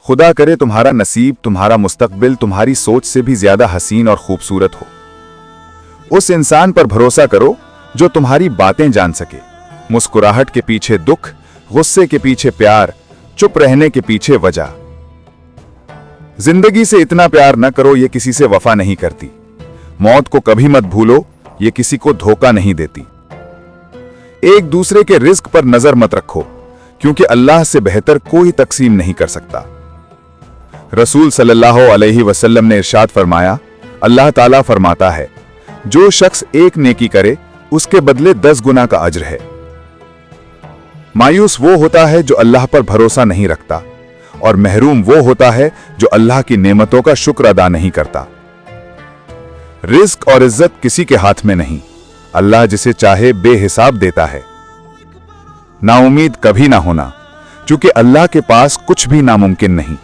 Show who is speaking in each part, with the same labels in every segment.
Speaker 1: खुदा करे तुम्हारा नसीब, तुम्हारा मुस्तकबिल तुम्हारी सोच से भी ज्यादा हसीन और खूबसूरत हो। उस इंसान पर भरोसा करो जो तुम्हारी बातें जान सके। मुस्कुराहट के पीछे दुख, गुस्से के पीछे प्यार, चुप रहने के पीछे वजह। जिंदगी से इतना प्यार न करो, ये किसी से वफा नहीं करती। मौत को कभी मत भूलो, ये किसी को धोखा नहीं देती। एक दूसरे के रिस्क पर नजर मत रखो, क्योंकि अल्लाह से बेहतर कोई तकसीम नहीं कर सकता। रसूल सल्लल्लाहु अलैहि वसल्लम ने इरशाद फरमाया, अल्लाह ताला फरमाता है, जो शख्स एक नेकी करे उसके बदले 10 गुना का अज्र है। मायूस वो होता है जो अल्लाह पर भरोसा नहीं रखता, और महरूम वो होता है जो अल्लाह की नेमतों का शुक्र अदा नहीं करता। रिस्क और इज्जत किसी के हाथ में नहीं, अल्लाह जिसे चाहे बेहिसाब देता है। नाउमीद कभी ना होना, क्योंकि अल्लाह के पास कुछ भी नामुमकिन नहीं।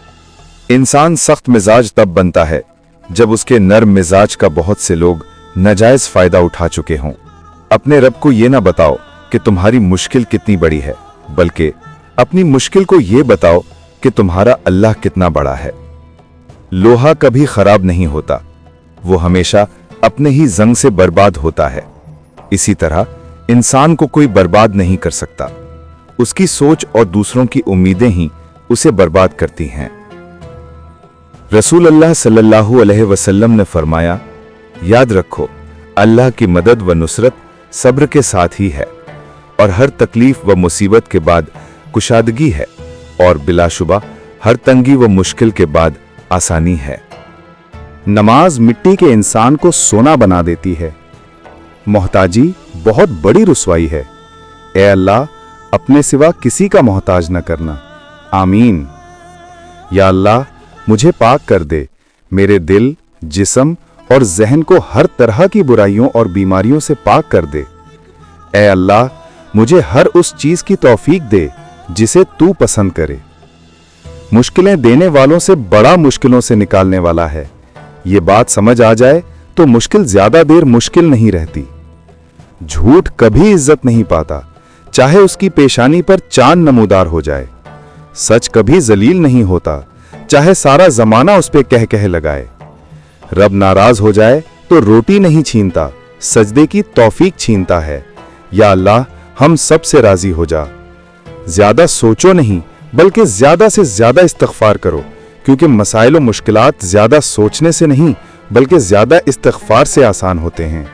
Speaker 1: इंसान सख्त मिजाज तब बनता है जब उसके नर्म मिजाज का बहुत से लोग नाजायज फायदा उठा चुके हों। अपने रब को यह ना बताओ कि तुम्हारी मुश्किल कितनी बड़ी है, बल्कि अपनी मुश्किल को यह बताओ कि तुम्हारा अल्लाह कितना बड़ा है। लोहा कभी खराब नहीं होता, वो हमेशा अपने ही जंग से बर्बाद होता है। इसी तरह इंसान को कोई बर्बाद नहीं कर सकता, उसकी सोच और दूसरों की उम्मीदें ही उसे बर्बाद करती हैं। रसूल अल्लाह सल्लल्लाहु अलैहि वसल्लम ने फरमाया, याद रखो अल्लाह की मदद व नुसरत सब्र के साथ ही है, और हर तकलीफ व मुसीबत के बाद कुशादगी है, और बिलाशुबा हर तंगी व मुश्किल के बाद आसानी है।
Speaker 2: नमाज मिट्टी के इंसान को सोना बना देती है। मोहताजी बहुत बड़ी रुसवाई है। ए अल्लाह, अपने सिवा किसी का मोहताज न करना। आमीन। या अल्लाह, मुझे पाक कर दे, मेरे दिल, जिस्म और जहन को हर तरह की बुराइयों और बीमारियों से पाक कर दे। ए अल्लाह, मुझे हर उस चीज की तौफीक दे जिसे तू पसंद करे। मुश्किलें देने वालों से बड़ा मुश्किलों से निकालने वाला है। ये बात समझ आ जाए तो मुश्किल ज्यादा देर मुश्किल नहीं रहती। झूठ कभी इज्जत नहीं पाता, चाहे उसकी पेशानी पर चांद नमूदार हो जाए। सच कभी जलील नहीं होता, चाहे सारा जमाना उस पे कह लगाए। रब नाराज हो जाए तो रोटी नहीं छीनता, सजदे की तौफीक छीनता है। या अल्लाह, हम सब से राजी हो जा। ज्यादा सोचो नहीं, बल्कि ज्यादा से ज्यादा इस्तिग़फ़ार करो, क्योंकि मसाइल और मुश्किलात ज्यादा सोचने से नहीं बल्कि ज्यादा इस्तिग़फ़ार से आसान होते हैं।